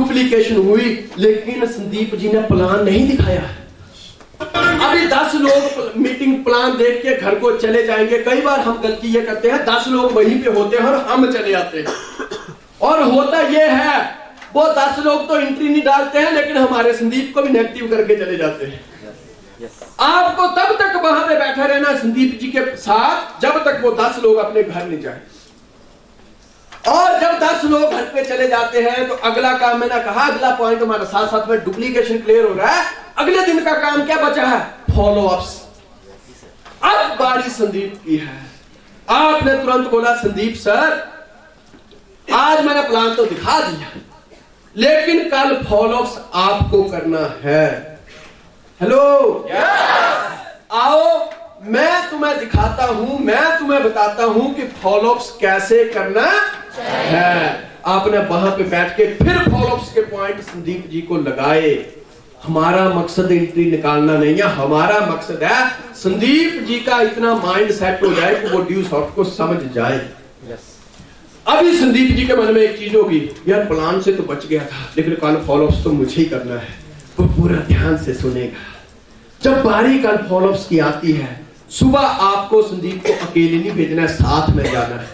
Duplication हुई, लेकिन संदीप जी ने प्लान नहीं दिखाया। अभी 10 लोग मीटिंग प्लान देख के घर को चले जाएंगे। कई बार हम गलती ये करते हैं, 10 लोग वहीं पे होते हैं और हम चले जाते हैं। और होता ये है, वो 10 लोग तो एंट्री नहीं डालते हैं, लेकिन हमारे संदीप को भी नेगेटिव करके चले जाते हैं। आपको तब तक वहां पे बैठा रहना संदीप जी के साथ जब तक वो 10 लोग अपने घर नहीं जाए। और जब 10 लोग घर पे चले जाते हैं तो अगला काम, मैंने कहा अगला पॉइंट हमारा साथ साथ में डुप्लीकेशन क्लियर हो रहा है। अगले दिन का काम क्या बचा है? Follow ups. अब बारी संदीप की है। आपने तुरंत बोला संदीप सर, आज मैंने प्लान तो दिखा दिया, लेकिन कल फॉलो अप्स आपको करना है। हेलो, आओ मैं तुम्हें दिखाता हूं, मैं तुम्हें बताता हूं कि फॉलो अप्स कैसे करना है। आपने वहां पे बैठ के फिर फॉलो अप्स के पॉइंट संदीप जी को लगाए। हमारा मकसद एंट्री निकालना नहीं है, हमारा मकसद है संदीप जी का इतना माइंड सेट हो जाए कि वो ड्यू शॉट को समझ जाए। अभी संदीप जी के मन में एक चीज होगी, यार प्लान से तो बच गया था, लेकिन कल फॉलो अप्स तो मुझे ही करना है। वो पूरा ध्यान से सुनेगा। जब बारी कल फॉलो अप्स की आती है, सुबह आपको संदीप को अकेले नहीं भेजना है, साथ में जाना है।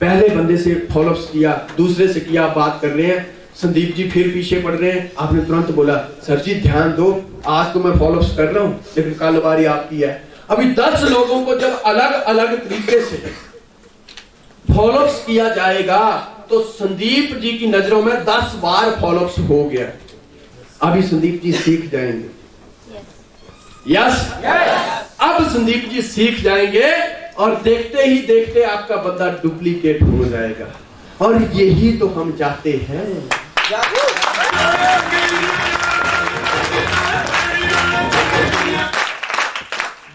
पहले बंदे से फॉलो अप्स किया, दूसरे से किया, बात कर रहे हैं, संदीप जी फिर पीछे पड़ रहे हैं। आपने तुरंत बोला सर जी ध्यान दो, आज तो मैं फॉलो अप्स कर रहा हूं, लेकिन कल बारी आपकी है। अभी 10 लोगों को जब अलग अलग तरीके से फॉलो अप्स किया जाएगा तो संदीप जी की नजरों में 10 बार फॉलो अप्स हो गया। अभी संदीप जी सीख जाएंगे। यस, अब संदीप जी सीख जाएंगे और देखते ही देखते आपका बंदा डुप्लीकेट हो जाएगा। और यही तो हम चाहते हैं।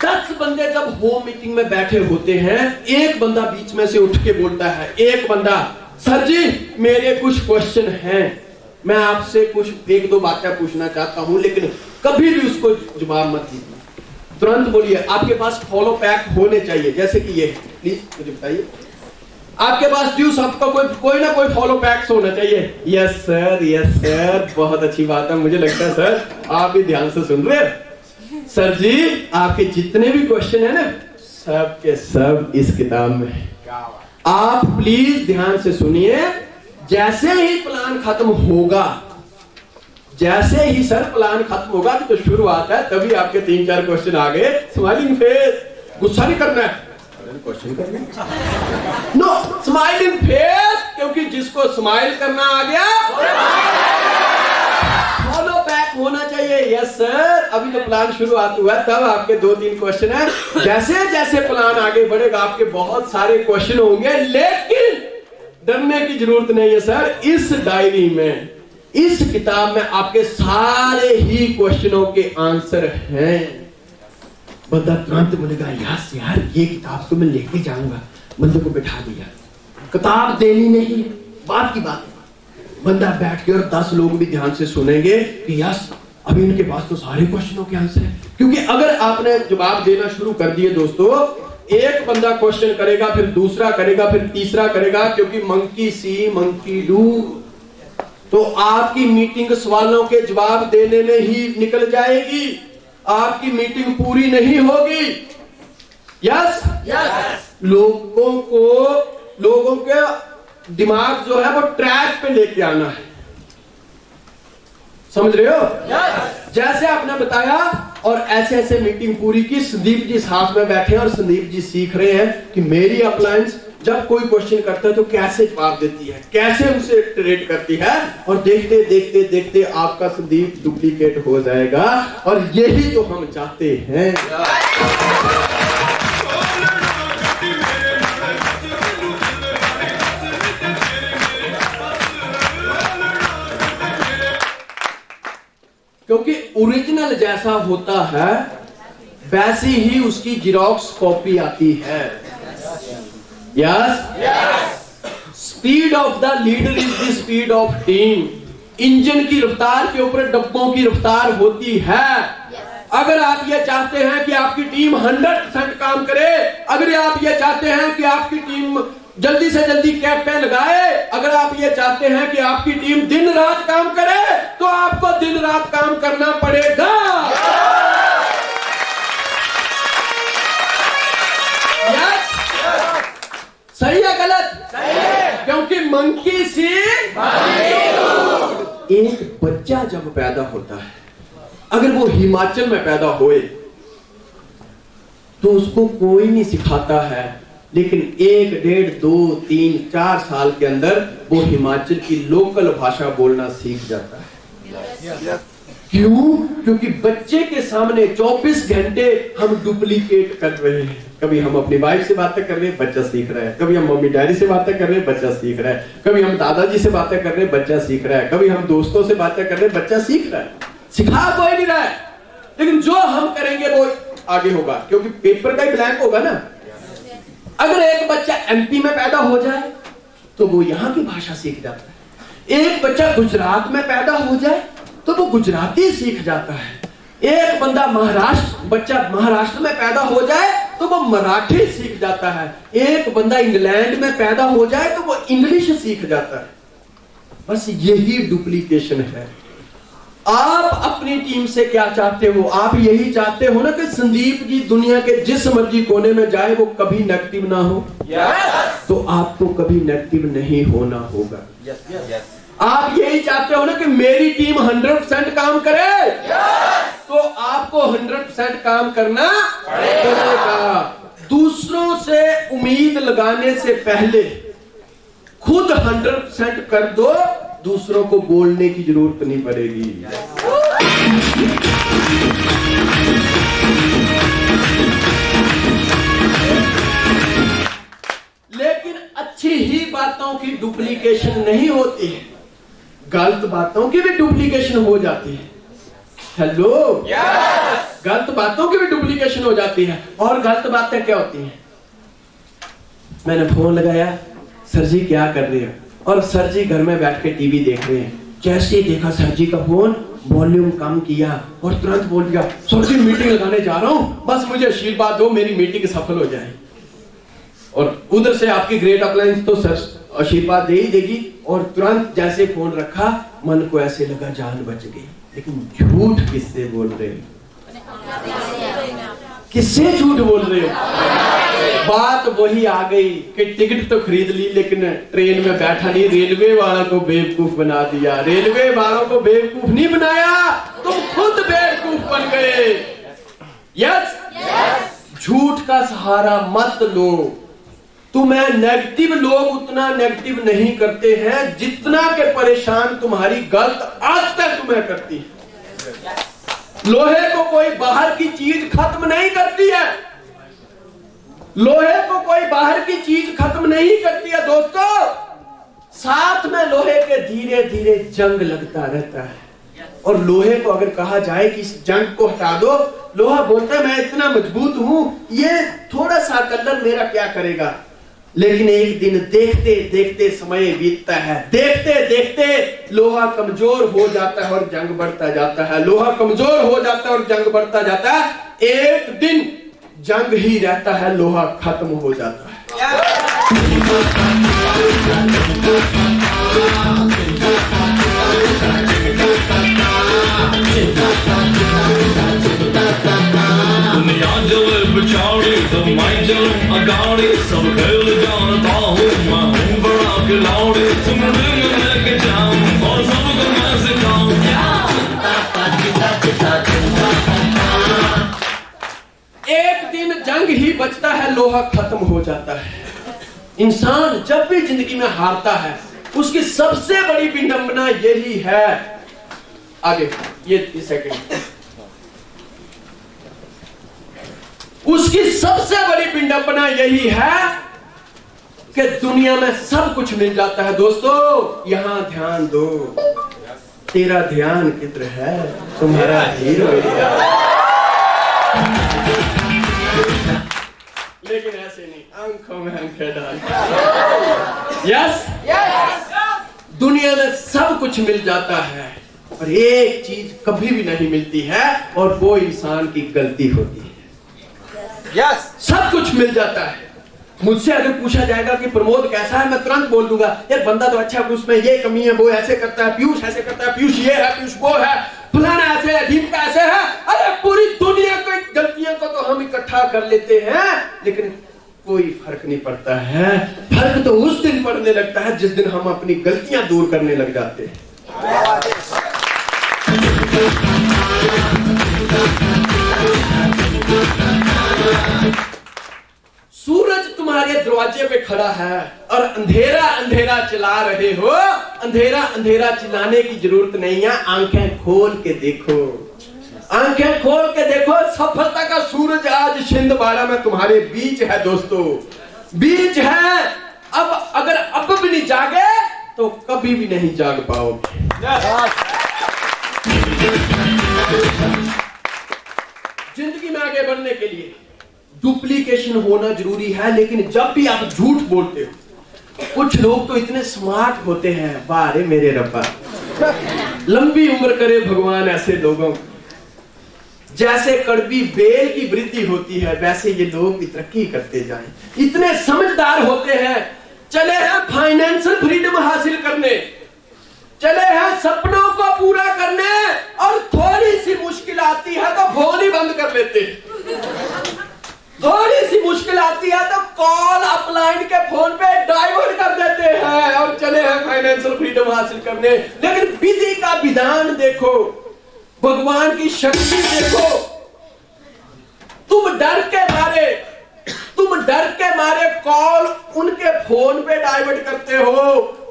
10 बंदे जब होम मीटिंग में बैठे होते हैं, एक बंदा बीच में से उठ के बोलता है, एक बंदा, सर जी मेरे कुछ क्वेश्चन हैं, मैं आपसे कुछ 1-2 बातें पूछना चाहता हूं, लेकिन कभी भी उसको जवाब मत दीजिए। तुरंत बोलिए। आपके पास फॉलो पैक होने चाहिए, जैसे कि ये, प्लीज मुझे बताइए। आपके पास ड्यू शॉट का कोई ना कोई फॉलो पैक्स होना चाहिए। यस सर, बहुत अच्छी बात है। मुझे लगता है सर आप भी ध्यान से सुन रहे हैं। सर जी आपके जितने भी क्वेश्चन है ना, सब के सब इस किताब में है। आप प्लीज ध्यान से सुनिए। जैसे ही प्लान खत्म होगा, जैसे ही सर प्लान खत्म होगा तो शुरुआत है, तभी आपके 3-4 क्वेश्चन आ गए। स्माइलिंग फेस, गुस्सा नहीं करना है, क्वेश्चन करना है। नो, स्माइलिंग फेस, क्योंकि जिसको स्माइल करना आ गया फॉलो बैक होना चाहिए। यस सर, अभी तो प्लान शुरुआत हुआ, तब आपके 2-3 क्वेश्चन है। जैसे जैसे प्लान आगे बढ़ेगा आपके बहुत सारे क्वेश्चन होंगे, लेकिन डरने की जरूरत नहीं है सर। इस डायरी में, इस किताब में आपके सारे ही क्वेश्चनों के आंसर हैं। बंदा तुरंत बोलेगा यस यार ये किताब तो मैं लेके जाऊंगा। बंदे को बैठा दिया, किताब देनी नहीं, बात की बात है। बंदा बैठ के, और 10 लोग भी ध्यान से सुनेंगे कि यस अभी इनके पास तो सारे क्वेश्चनों के आंसर है। क्योंकि अगर आपने जवाब देना शुरू कर दिए दोस्तों, एक बंदा क्वेश्चन करेगा, फिर दूसरा करेगा, फिर तीसरा करेगा, क्योंकि मंकी सी मंकी डू, तो आपकी मीटिंग सवालों के जवाब देने में ही निकल जाएगी, आपकी मीटिंग पूरी नहीं होगी। यस, लोगों के दिमाग जो है वो ट्रैक पे लेके आना है, समझ रहे हो? जैसे आपने बताया, और ऐसे ऐसे मीटिंग पूरी की। संदीप जी साथ में बैठे हैं और संदीप जी सीख रहे हैं कि मेरी अपलायंस जब कोई क्वेश्चन करता है तो कैसे जवाब देती है, कैसे उसे ट्रीट करती है। और देखते देखते देखते आपका संदीप डुप्लीकेट हो जाएगा, और यही तो हम चाहते हैं। क्योंकि ओरिजिनल जैसा होता है वैसी ही उसकी जेरॉक्स कॉपी आती है। Yes, speed of the leader is the speed of team. Engine की रफ्तार के ऊपर डब्बों की रफ्तार होती है। अगर आप ये चाहते हैं कि आपकी टीम 100% काम करे, अगर आप ये चाहते हैं कि आपकी टीम जल्दी से जल्दी कैप्टन लगाए। अगर आप ये चाहते हैं कि आपकी टीम दिन रात काम करे तो आपको दिन रात काम करना पड़ेगा। सही है गलत? सही है। क्योंकि मंकी सी एक बच्चा जब पैदा होता है, अगर वो हिमाचल में पैदा होए तो उसको कोई नहीं सिखाता है, लेकिन 1, 1.5, 2, 3, 4 साल के अंदर वो हिमाचल की लोकल भाषा बोलना सीख जाता है। क्यों? क्योंकि बच्चे के सामने 24 घंटे हम डुप्लीकेट कर रहे हैं। कभी हम अपनी वाइफ से बातें कर रहे हैं, बच्चा सीख रहा है। कभी हम मम्मी डैडी से बातें कर रहे हैं, बच्चा सीख रहा है। कभी हम दादाजी से बातें कर रहे हैं, बच्चा सीख रहा है। कभी हम दोस्तों से बातें कर रहे हैं, बच्चा सीख रहा है। सिखा कोई नहीं रहा है, लेकिन जो हम करेंगे वो आगे होगा, क्योंकि पेपर का ही ब्लैंक होगा ना। अगर एक बच्चा एमपी में पैदा हो जाए तो वो यहाँ की भाषा सीख जाता है। एक बच्चा गुजरात में पैदा हो जाए तो वो गुजराती सीख जाता है। एक बच्चा महाराष्ट्र में पैदा हो जाए तो वो मराठी सीख जाता है। एक बंदा इंग्लैंड में पैदा हो जाए तो वो इंग्लिश सीख जाता है। बस यही डुप्लीकेशन है। आप अपनी टीम से क्या चाहते हो? आप यही चाहते हो ना कि संदीप जी दुनिया के जिस मर्जी कोने में जाए वो कभी नेगेटिव ना हो। तो आपको कभी नेगेटिव नहीं होना होगा। आप यही चाहते हो ना कि मेरी टीम 100% काम करे। तो आपको 100% काम करना पड़ेगा। दूसरों से उम्मीद लगाने से पहले खुद 100% कर दो, दूसरों को बोलने की जरूरत नहीं पड़ेगी। लेकिन अच्छी ही बातों की डुप्लीकेशन नहीं होती है, गलत बातों की भी डुप्लीकेशन हो जाती है। हेलो, गलत बातों की भी डुप्लीकेशन हो जाती है। और गलत बातें क्या होती हैं? मैंने फोन लगाया, सर जी क्या कर रहे हो? और सर जी घर में बैठ के टीवी देख रहे हैं। जैसे देखा सर जी का फोन, वॉल्यूम कम किया और तुरंत बोल दिया, सर जी मीटिंग लगाने जा रहा हूं, बस मुझे आशीर्वाद दो, मेरी मीटिंग सफल हो जाए। और उधर से आपकी ग्रेट अप्लायंस तो सर आशीर्वाद दे ही देगी। और तुरंत जैसे फोन रखा, मन को ऐसे लगा जान बच गई। लेकिन झूठ किससे बोल रहे हो? किससे झूठ बोल रहे हो? बात वही आ गई कि टिकट तो खरीद ली लेकिन ट्रेन में बैठा नहीं, रेलवे वालों को बेवकूफ बना दिया। रेलवे वालों को बेवकूफ नहीं बनाया, तुम खुद बेवकूफ बन गए। यस, झूठ का सहारा मत लो। तुम्हें नेगेटिव लोग उतना नेगेटिव नहीं करते हैं जितना के परेशान तुम्हारी गलत आदतें तुम्हें करती है। लोहे को कोई बाहर की चीज खत्म नहीं करती है। लोहे को कोई बाहर की चीज खत्म नहीं करती है दोस्तों। साथ में लोहे के धीरे धीरे जंग लगता रहता है। और लोहे को अगर कहा जाए कि इस जंग को हटा दो, लोहा बोलता है मैं इतना मजबूत हूं, ये थोड़ा सा कलर मेरा क्या करेगा। लेकिन एक दिन देखते देखते समय बीतता है, देखते देखते लोहा कमजोर हो जाता है और जंग बढ़ता जाता है। लोहा कमजोर हो जाता है और जंग बढ़ता जाता है। एक दिन जंग ही रहता है, लोहा खत्म हो जाता है। दुनिया जले बिछाड़ी तो मैं चलूं अगाड़ी, सब खेल जानता हूँ मैं हूँ बड़ा खिलाड़ी। तुम लेके जाऊं और सबको मैं सिखाऊं। एक दिन जंग ही बचता है, लोहा खत्म हो जाता है। इंसान जब भी जिंदगी में हारता है, उसकी सबसे बड़ी विडंबना यही है। आगे ये सेकंड, उसकी सबसे बड़ी विडंबना यही है कि दुनिया में सब कुछ मिल जाता है। दोस्तों यहां ध्यान दो, तेरा ध्यान किधर है? तुम्हारा हीरो। लेकिन ऐसे नहीं, आंखों में आंखें डाल। यस, दुनिया में सब कुछ मिल जाता है और एक चीज कभी भी नहीं मिलती है, और वो इंसान की गलती होती है। सब कुछ मिल जाता है, मुझसे अगर पूछा जाएगा कि प्रमोद कैसा है, मैं तुरंत बोल दूंगा यार बंदा तो अच्छा है, उसमें ये कमी है, वो ऐसे करता है, पीयूष ऐसे करता है, पीयूष ये है, पीयूष वो है, फलाना ऐसे है, दीप का ऐसे है। अरे पूरी दुनिया की गलतियों को तो हम इकट्ठा कर लेते हैं, लेकिन कोई फर्क नहीं पड़ता है। फर्क तो उस दिन पड़ने लगता है जिस दिन हम अपनी गलतियां दूर करने लग जाते हैं। सूरज तुम्हारे दरवाजे पे खड़ा है और अंधेरा अंधेरा चिल्ला रहे हो। अंधेरा अंधेरा चिल्लाने की जरूरत नहीं है, आंखें खोल के देखो, आंखें खोल के देखो। सफलता का सूरज आज छिंदवाड़ा में तुम्हारे बीच है दोस्तों, बीच है। अब अगर अब भी नहीं जागे तो कभी भी नहीं जाग पाओगे। जिंदगी में आगे बढ़ने के लिए डुप्लीकेशन होना जरूरी है, लेकिन जब भी आप झूठ बोलते हो, कुछ लोग तो इतने स्मार्ट होते हैं, वाह रे मेरे रब्बा, लंबी उम्र करे भगवान ऐसे लोगों को। जैसे कड़वी बेल की वृद्धि होती है वैसे ये लोग भी तरक्की करते जाएं। इतने समझदार होते हैं, चले हैं फाइनेंशियल फ्रीडम हासिल करने, चले हैं सपनों को पूरा करने, और थोड़ी सी मुश्किल आती है तो फोन ही बंद कर लेते हैं। थोड़ी सी मुश्किल आती है तो कॉल अपलाइन के फोन पे डाइवर्ट कर देते हैं और चले हैं फाइनेंशियल फ्रीडम हासिल करने। लेकिन विधि का विधान देखो, भगवान की शक्ति देखो। तुम डर के मारे कॉल उनके फोन पे डाइवर्ट करते हो,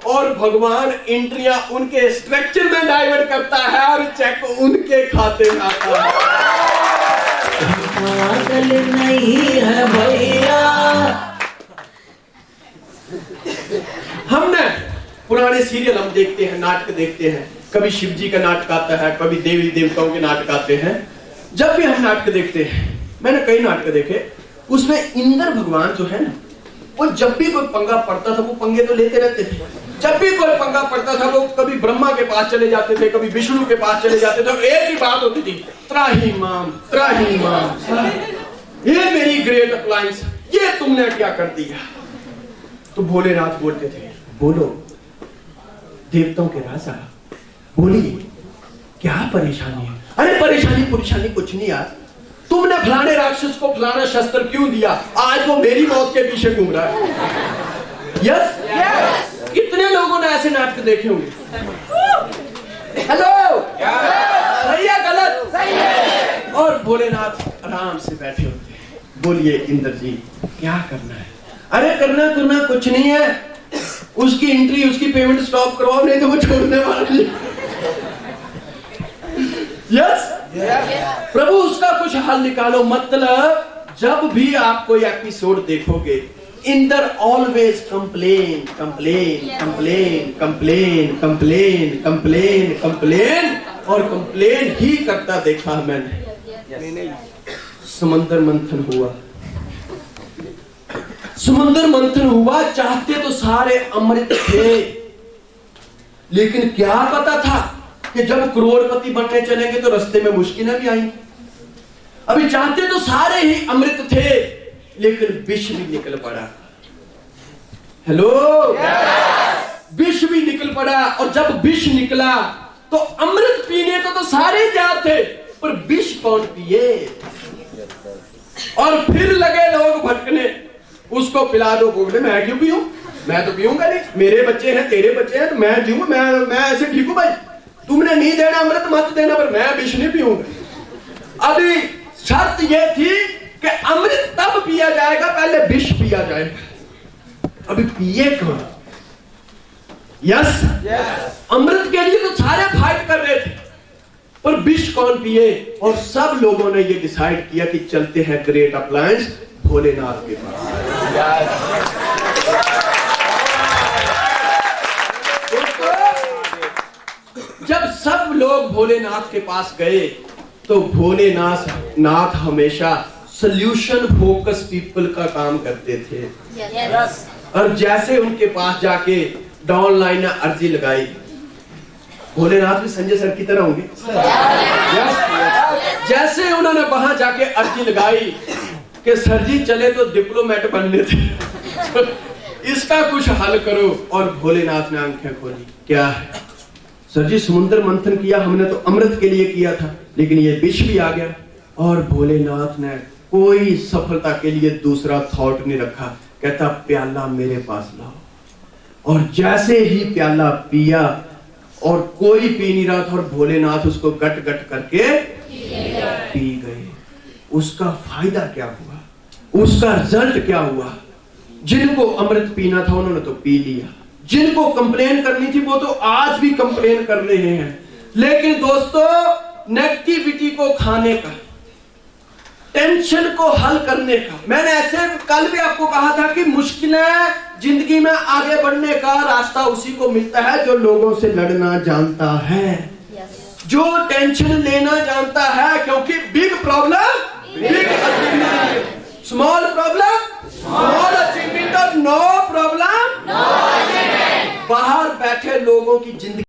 और भगवान एंट्रियां उनके स्ट्रक्चर में डाइवर्ट करता है और चेक उनके खाते में आता है। पागल नहीं है भैया। हमने पुराने सीरियल हम देखते हैं, नाटक देखते हैं, कभी शिव जी का नाटक आता है, कभी देवी देवताओं के नाटक आते हैं। जब भी हम नाटक देखते हैं, मैंने कई नाटक देखे, उसमें इंद्र भगवान जो है ना, वो जब भी कोई पंगा पड़ता था वो पंगे तो लेते रहते थे। जब भी कोई पंगा पड़ता था वो कभी ब्रह्मा के पास चले जाते थे, कभी विष्णु के पास चले जाते थे। एक ही बात होती थी, त्राही माम त्राही माम, ये मेरी ग्रेट अप्लायंस, ये तुमने क्या कर दिया। तो भोलेनाथ बोलते थे, बोलो देवताओं के राजा, बोलिए क्या परेशानी है। अरे परेशानी कुछ नहीं यार, तुमने फलाने राक्षस को फलाना शस्त्र क्यों दिया, आज वो मेरी मौत के पीछे घूम रहा है। यस कितने लोगों ने ऐसे नाटक देखे होंगे। हेलो सही है गलत, सही है। और भोलेनाथ आराम से बैठे होते हैं, बोलिए इंद्र जी क्या करना है। अरे करना कुछ नहीं है, उसकी एंट्री उसकी पेमेंट स्टॉप करवाओ, नहीं तो वो छोड़ने वाला नहीं। यस प्रभु उसका कुछ हल निकालो। मतलब जब भी आप कोई एपिसोड देखोगे, Indra always complain complain complain complain complain complain complain और कंप्लेन ही करता देखा मैंने। समंदर मंथन हुआ, चाहते तो सारे अमृत थे, लेकिन क्या पता था कि जब करोड़पति बनने चलेंगे तो रास्ते में मुश्किलें भी आएंगी। अभी चाहते तो सारे ही अमृत थे, लेकिन विष भी निकल पड़ा। हेलो विष भी निकल पड़ा, और जब विष निकला तो अमृत पीने को तो सारे तैयार थे, पर विष कौन पिए। और फिर लगे लोग भटकने, उसको पिला दो, बोले मैं क्यों पीऊं, मैं तो पीऊंगा नहीं, मेरे बच्चे हैं तेरे बच्चे हैं तो मैं जीऊं, मैं ऐसे ठीक हूं भाई, तुमने नहीं देना अमृत मत देना, पर मैं विष नहीं पीऊंगा। अभी शर्त यह थी कि अमृत तब पिया जाएगा, पहले विष पिया जाएगा। अभी पिए कौन। यस अमृत के लिए तो सारे फाइट कर रहे थे, पर विष कौन पिए। और सब लोगों ने ये डिसाइड किया कि चलते हैं ग्रेट अप्लायंस भोलेनाथ के पास। जब सब लोग भोलेनाथ के पास गए तो भोलेनाथ हमेशा सॉल्यूशन फोकस पीपल का काम करते थे। और जैसे उनके पास जाके डाउन लाइन अर्जी लगाई, भोलेनाथ भी संजय सर की तरह होंगे। जैसे उन्होंने वहां जाके अर्जी लगाई कि सर जी चले तो डिप्लोमेट बनने थे, इसका कुछ हल करो। और भोलेनाथ ने आंखें खोली, क्या है सर जी, समुद्र मंथन किया हमने तो अमृत के लिए किया था, लेकिन ये विष भी आ गया। और भोलेनाथ ने कोई सफलता के लिए दूसरा थॉट नहीं रखा, कहता प्याला मेरे पास लाओ। और जैसे ही प्याला पिया, और कोई पी नहीं रहा था, और भोलेनाथ उसको गट गट करके पी गए। उसका फायदा क्या हुआ, उसका रिजल्ट क्या हुआ? जिनको अमृत पीना था उन्होंने तो पी लिया, जिनको कंप्लेन करनी थी वो तो आज भी कंप्लेन कर रहे हैं। लेकिन दोस्तों, नेगेटिविटी को खाने का, टेंशन को हल करने का, मैंने ऐसे कल भी आपको कहा था कि मुश्किलें जिंदगी में आगे बढ़ने का रास्ता उसी को मिलता है जो लोगों से लड़ना जानता है, जो टेंशन लेना जानता है। क्योंकि big problem big achievement, small problem small achievement, और नो प्रॉब्लम नो अचीवमेंट। बाहर बैठे लोगों की जिंदगी